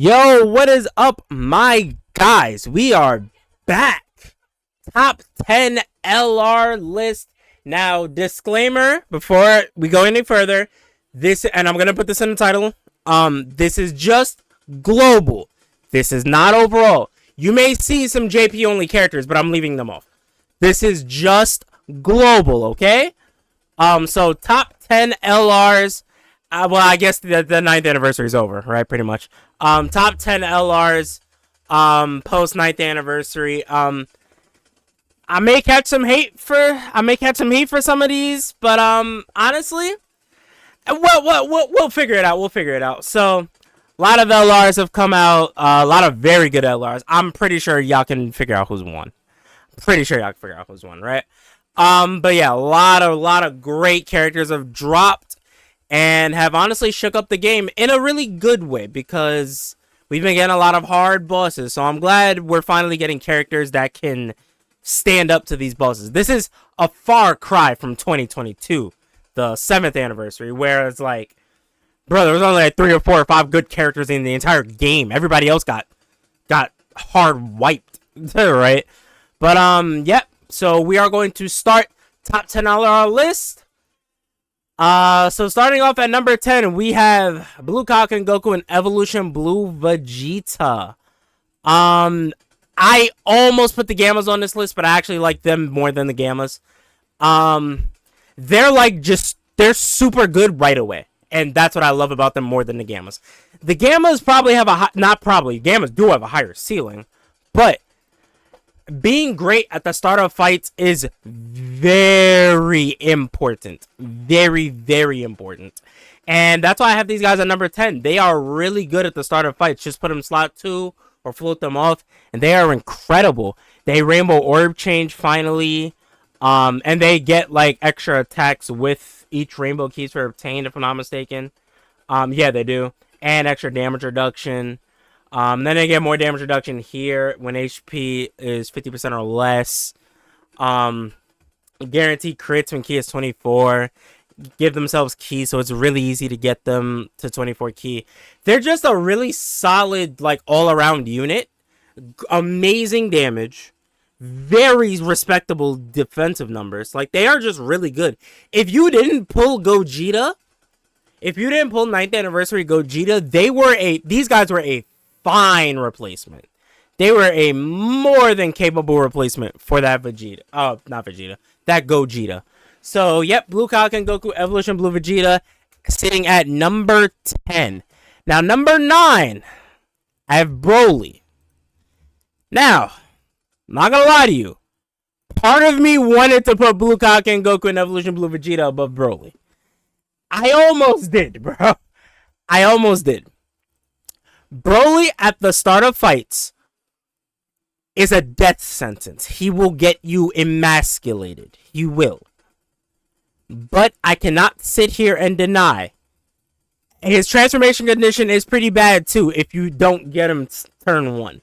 Yo, what is up, my guys? We are back. Top 10 LR list. Now, disclaimer before we go any further. And I'm gonna put this in the title. This is just global. This is not overall. You may see some JP only characters, but I'm leaving them off. This is just global, okay? So top 10 LRs. Well, I guess the 9th anniversary is over, right? Pretty much. Top 10 LRs, post 9th anniversary. I may catch some heat for some of these, but honestly, we'll figure it out. We'll figure it out. So, a lot of LRs have come out. A lot of very good LRs. I'm pretty sure y'all can figure out who's won. Right? But yeah, a lot of great characters have dropped and have honestly shook up the game in a really good way because we've been getting a lot of hard bosses. So I'm glad we're finally getting characters that can stand up to these bosses. This is a far cry from 2022, the 7th anniversary, where it's like, bro, there was only like 3 or 4 or 5 good characters in the entire game. Everybody else got hard wiped, right? But yep. So we are going to start top 10 on our list. So starting off at number 10, we have Blue Goku and Goku and Evolution Blue Vegeta. I almost put the Gammas on this list, but I actually like them more than the Gammas. They're super good right away, and that's what I love about them more than the Gammas. The Gammas probably have Gammas do have a higher ceiling, but being great at the start of fights is very important. Very, very important. And that's why I have these guys at number 10. They are really good at the start of fights. Just put them slot 2 or float them off, and they are incredible. They Rainbow Orb change finally. And they get like extra attacks with each Rainbow Keys for obtained, if I'm not mistaken. Yeah, they do. And extra damage reduction. Then they get more damage reduction here when HP is 50% or less. Guarantee crits when key is 24. Give themselves key, so it's really easy to get them to 24 key. They're just a really solid, like, all-around unit. Amazing damage. Very respectable defensive numbers. Like, they are just really good. If you didn't pull 9th anniversary Gogeta, these guys were a fine replacement. They were a more than capable replacement for that Vegeta. Oh, not Vegeta. That Gogeta. So, yep, Blue Goku and Goku Evolution Blue Vegeta sitting at number 10. Now, number 9, I have Broly. Now, I'm not gonna lie to you. Part of me wanted to put Blue Goku and Goku and Evolution Blue Vegeta above Broly. I almost did, bro. I almost did. Broly at the start of fights is a death sentence. He will get you emasculated. He will. But I cannot sit here and deny his transformation condition is pretty bad too if you don't get him turn 1.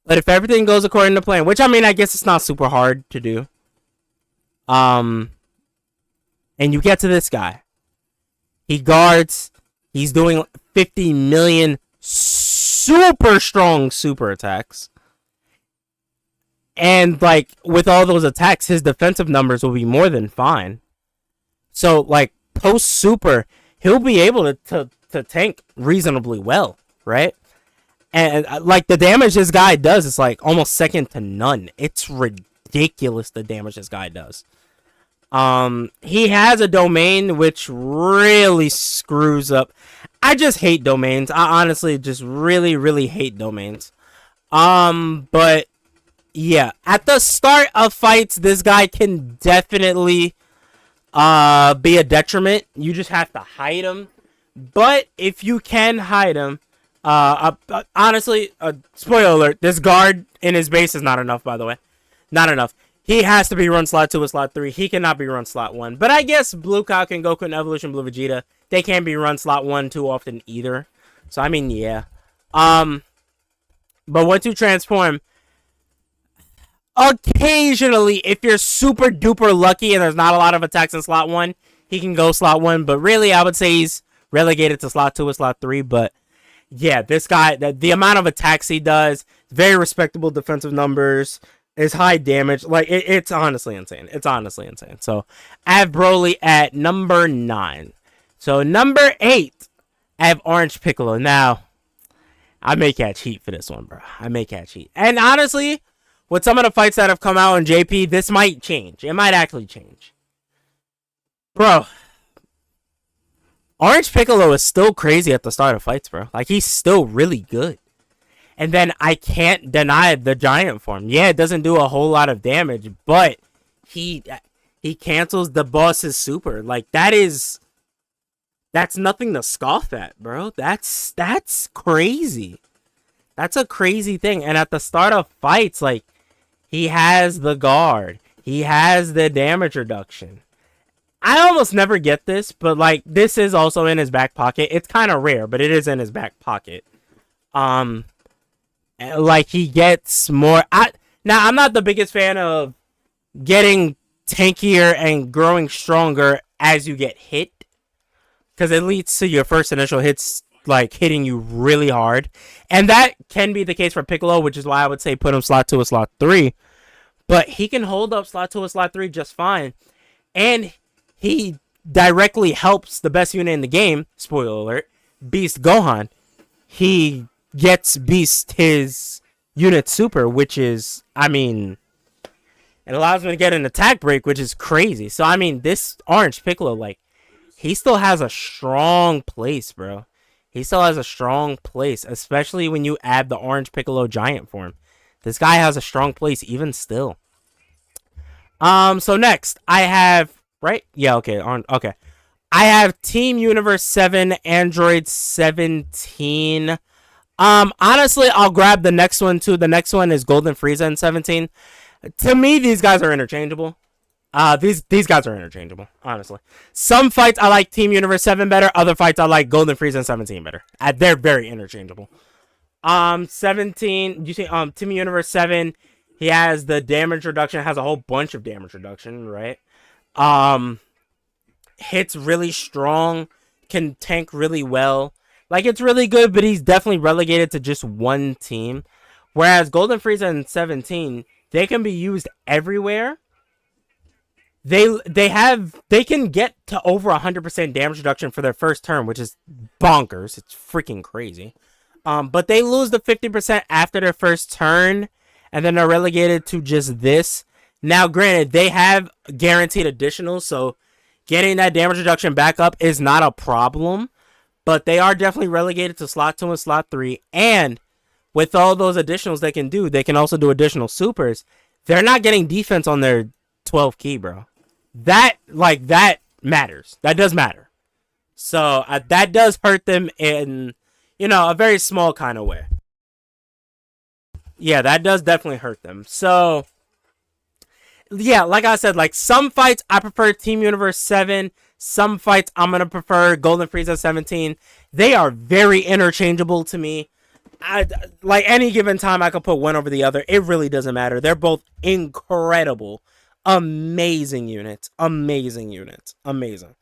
But if everything goes according to plan, which I mean, I guess it's not super hard to do. And you get to this guy. He guards. He's doing 50 million super strong super attacks. And, like, with all those attacks, his defensive numbers will be more than fine. So, like, post-super, he'll be able to tank reasonably well, right? And, like, the damage this guy does is, like, almost second to none. It's ridiculous the damage this guy does. He has a domain which really screws up. I just hate domains. I honestly just really, really hate domains. But yeah, at the start of fights, this guy can definitely be a detriment. You just have to hide him. But if you can hide him, honestly, spoiler alert, this guard in his base is not enough, by the way. Not enough. He has to be run slot 2 or slot 3. He cannot be run slot 1. But I guess Blue Goku and Goku and Evolution Blue Vegeta, they can't be run slot 1 too often either. So, I mean, yeah. But once you transform, occasionally, if you're super duper lucky and there's not a lot of attacks in slot 1, he can go slot 1. But really, I would say he's relegated to slot 2 or slot 3. But yeah, this guy, the amount of attacks he does, very respectable defensive numbers, is high damage. Like, it's honestly insane. It's honestly insane. So, I have Broly at number 9. So, number 8, I have Orange Piccolo. Now, I may catch heat for this one, bro. I may catch heat. And honestly, with some of the fights that have come out in JP, this might change. It might actually change. Bro, Orange Piccolo is still crazy at the start of fights, bro. Like, he's still really good. And then I can't deny the giant form. Yeah, it doesn't do a whole lot of damage, but he cancels the boss's super. Like, that's nothing to scoff at, bro. That's crazy. That's a crazy thing. And at the start of fights, like, he has the guard. He has the damage reduction. I almost never get this, but, like, this is also in his back pocket. It's kind of rare, but it is in his back pocket. Like, he gets more... Now, I'm not the biggest fan of getting tankier and growing stronger as you get hit, because it leads to your first initial hits, like, hitting you really hard. And that can be the case for Piccolo, which is why I would say put him slot 2 or slot 3. But he can hold up slot 2 or slot 3 just fine. And he directly helps the best unit in the game, spoiler alert, Beast Gohan. He gets Beast his unit super, which is, I mean, it allows him to get an attack break, which is crazy. So, I mean, this Orange Piccolo, like, he still has a strong place, bro. He still has a strong place, especially when you add the Orange Piccolo giant form. This guy has a strong place even still. So next, I have... Right? Yeah, okay. Okay. I have Team Universe 7, Android 17. Honestly, I'll grab the next one, too. The next one is Golden Frieza in 17. To me, these guys are interchangeable. These guys are interchangeable, honestly. Some fights I like Team Universe 7 better. Other fights I like Golden Frieza and 17 better. They're very interchangeable. 17, you see, Team Universe 7, he has the damage reduction, has a whole bunch of damage reduction, right? Hits really strong, can tank really well. Like, it's really good, but he's definitely relegated to just one team. Whereas Golden Frieza and 17, they can be used everywhere. They can get to over 100% damage reduction for their first turn, which is bonkers. It's freaking crazy. But they lose the 50% after their first turn, and then they're relegated to just this. Now, granted, they have guaranteed additionals, so getting that damage reduction back up is not a problem. But they are definitely relegated to slot 2 and slot 3. And with all those additionals they can do, they can also do additional supers. They're not getting defense on their 12 key, bro. That matters. That does matter. So, that does hurt them in, a very small kind of way. Yeah, that does definitely hurt them. So... yeah, like I said, like, some fights I prefer Team Universe 7. Some fights I'm going to prefer Golden Frieza 17. They are very interchangeable to me. Like, any given time I could put one over the other. It really doesn't matter. They're both incredible. Amazing units. Amazing units. Amazing.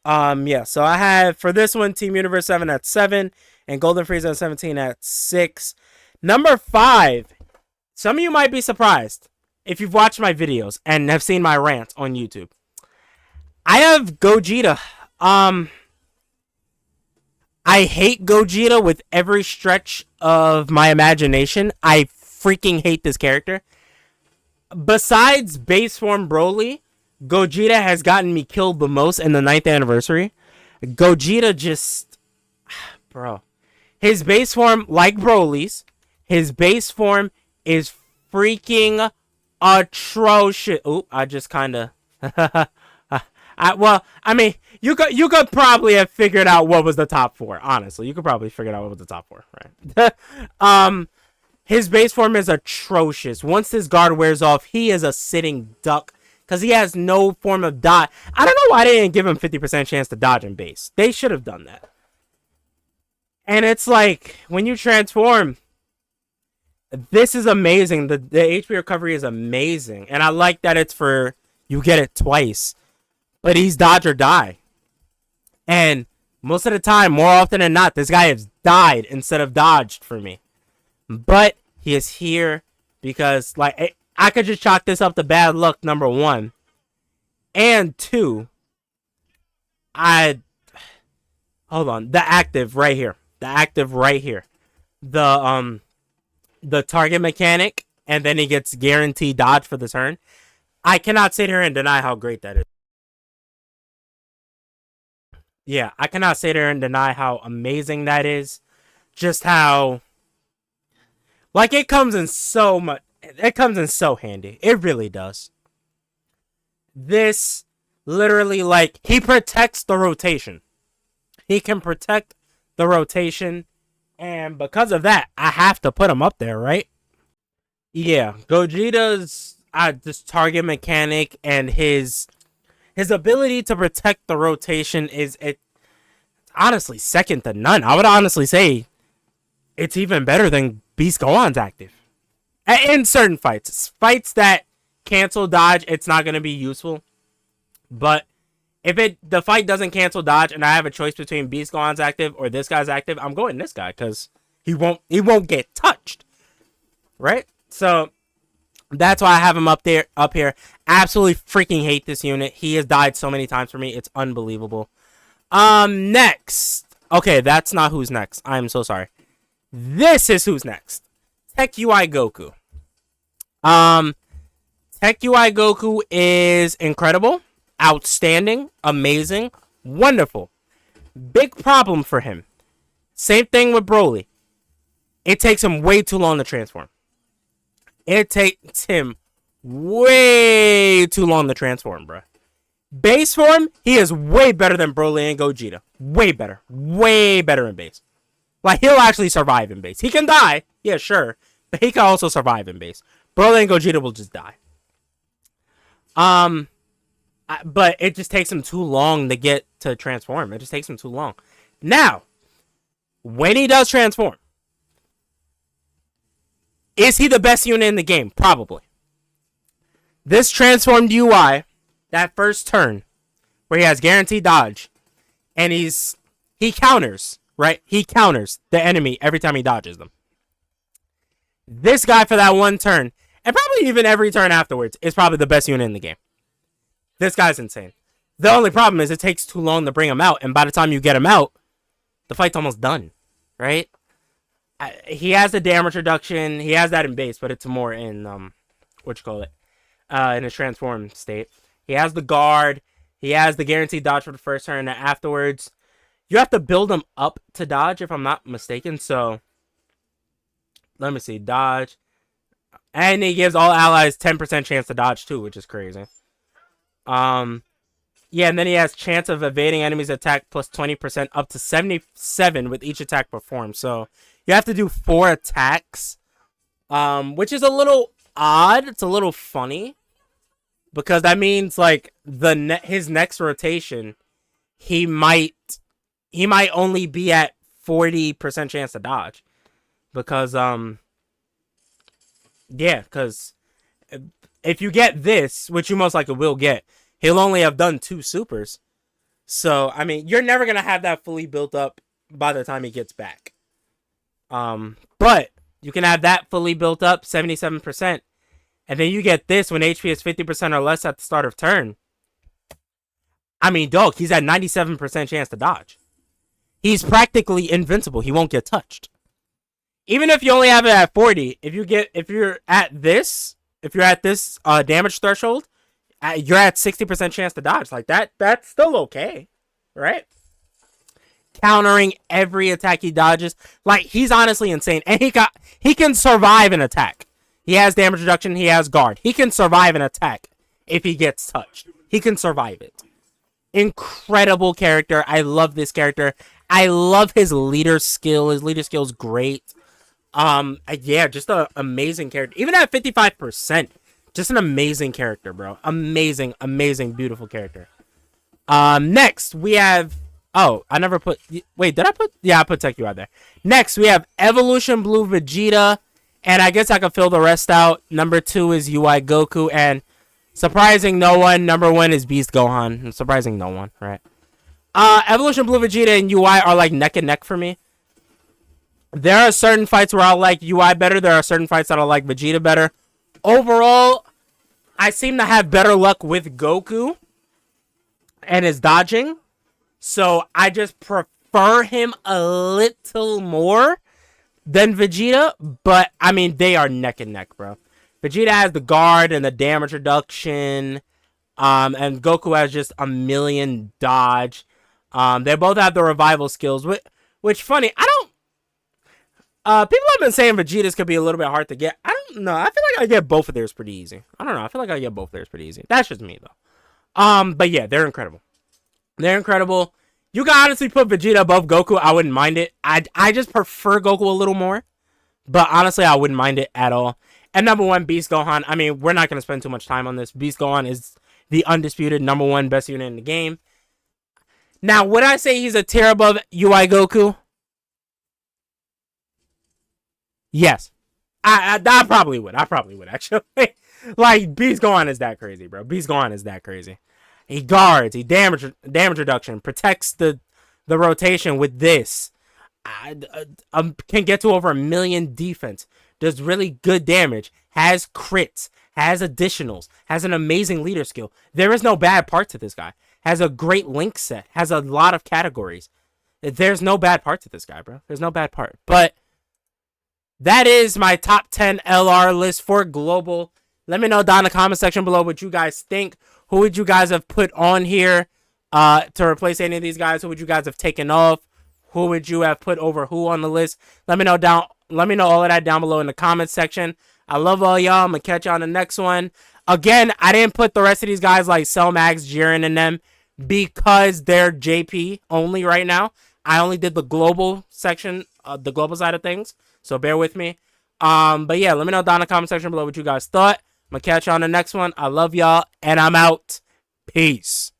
Yeah, so I have, for this one, Team Universe 7 at 7. And Golden Frieza 17 at 6. Number 5. Some of you might be surprised if you've watched my videos and have seen my rants on YouTube. I have Gogeta. I hate Gogeta with every stretch of my imagination. I freaking hate this character. Besides base form Broly, Gogeta has gotten me killed the most in the 9th anniversary. Gogeta just... bro. His base form, like Broly's, his base form is freaking atrocious. Oh, I just kind of... well, I mean, you could probably have figured out what was the top 4. Honestly, you could probably figure out what was the top 4, right? His base form is atrocious. Once his guard wears off, he is a sitting duck because he has no form of dodge. I don't know why they didn't give him 50% chance to dodge in base. They should have done that. And it's like, when you transform, this is amazing. The HP recovery is amazing. And I like that it's for, you get it twice. But he's dodge or die. And Most of the time, more often than not, this guy has died instead of dodged for me. But he is here because, like, I could just chalk this up to bad luck, number one. And two, hold on, the active right here. The active right here. The target mechanic, and then he gets guaranteed dodge for the turn. I cannot sit here and deny how great that is. Yeah, I cannot sit here and deny how amazing that is. Just how, like, it comes in so much. It comes in so handy. It really does. This literally, like, he protects the rotation. He can protect the rotation, and because of that, I have to put him up there, right? Yeah, Gogeta's this target mechanic and his ability to protect the rotation is honestly second to none. I would honestly say it's even better than Beast Gohan's active. In certain fights that cancel dodge, it's not going to be useful. But if the fight doesn't cancel dodge and I have a choice between Beast Gohan's active or this guy's active, I'm going this guy because he won't get touched. Right? So that's why I have him up here. Absolutely freaking hate this unit. He has died so many times for me. It's unbelievable. Next. Okay, that's not who's next. I'm so sorry. This is who's next. TEQ UI Goku. TEQ UI Goku is incredible, outstanding, amazing, wonderful. Big problem for him. Same thing with Broly. It takes him way too long to transform. It takes him way too long to transform, bruh. Base form, he is way better than Broly and Gogeta. Way better. Way better in base. Like, he'll actually survive in base. He can die, yeah, sure, but he can also survive in base. Broly and Gogeta will just die. But it just takes him too long to get to transform. It just takes him too long. Now, when he does transform, is he the best unit in the game? Probably. This transformed UI, that first turn, where he has guaranteed dodge, and he counters, right? He counters the enemy every time he dodges them. This guy for that one turn, and probably even every turn afterwards, is probably the best unit in the game. This guy's insane. The only problem is it takes too long to bring him out, and by the time you get him out, the fight's almost done, right? He has the damage reduction. He has that in base, but it's more in, in his transformed state. He has the guard. He has the guaranteed dodge for the first turn, and afterwards, you have to build him up to dodge, if I'm not mistaken. So, let me see. Dodge. And he gives all allies 10% chance to dodge, too, which is crazy. Yeah, and then he has chance of evading enemies' attack plus 20% up to 77 with each attack performed. So, you have to do 4 attacks, which is a little odd. It's a little funny, because that means, like, his next rotation, he might only be at 40% chance to dodge, because because if you get this, which you most likely will get, he'll only have done 2 supers. So, I mean, you're never gonna have that fully built up by the time he gets back. But you can have that fully built up, 77%, and then you get this when HP is 50% or less at the start of turn. I mean, dog, he's at 97% chance to dodge. He's practically invincible. He won't get touched. Even if you only have it at 40, if you're at this damage threshold, you're at 60% chance to dodge. Like that's still okay, right? Countering every attack he dodges. Like, he's honestly insane. And he can survive an attack. He has damage reduction, he has guard. He can survive an attack if he gets touched. He can survive it. Incredible character. I love this character. I love his leader skill. His leader skill is great. Yeah, just an amazing character. Even at 55%, just an amazing character, bro. Amazing, beautiful character. Next, we have... Oh, I never put... Wait, did I put... Yeah, I put TEQ UI there. Next, we have Evolution Blue Vegeta. And I guess I could fill the rest out. Number 2 is UI Goku. And surprising no one, number 1 is Beast Gohan. Surprising no one, right? Evolution Blue Vegeta and UI are like neck and neck for me. There are certain fights where I'll like UI better. There are certain fights that I'll like Vegeta better. Overall, I seem to have better luck with Goku and his dodging. So I just prefer him a little more than Vegeta. But, I mean, they are neck and neck, bro. Vegeta has the guard and the damage reduction. And Goku has just a million dodge. They both have the revival skills. Which funny, I don't... people have been saying Vegeta's could be a little bit hard to get. I don't know. I feel like I get both of theirs pretty easy. I don't know. I feel like I get both of theirs pretty easy. That's just me, though. But yeah, they're incredible. They're incredible. You can honestly put Vegeta above Goku. I wouldn't mind it. I just prefer Goku a little more. But honestly, I wouldn't mind it at all. And number one, Beast Gohan. I mean, we're not going to spend too much time on this. Beast Gohan is the undisputed number one best unit in the game. Now, would I say he's a tier above UI Goku? Yes. I probably would. I probably would, actually. Like, Beast Gohan is that crazy, bro. Beast Gohan is that crazy. He guards. He damage reduction. Protects the rotation with this. Can get to over 1 million defense. Does really good damage. Has crits. Has additionals. Has an amazing leader skill. There is no bad part to this guy. Has a great link set. Has a lot of categories. There's no bad part to this guy, bro. There's no bad part. But that is my top 10 LR list for global. Let me know down in the comment section below what you guys think. Who would you guys have put on here to replace any of these guys? Who would you guys have taken off? Who would you have put over who on the list? Let me know all of that down below in the comments section. I love all y'all. I'm going to catch you on the next one. Again, I didn't put the rest of these guys like Cell Max, Jiren, and them because they're JP only right now. I only did the global section, the global side of things. So bear with me. But yeah, let me know down in the comment section below what you guys thought. I'm going to catch you on the next one. I love y'all, and I'm out. Peace.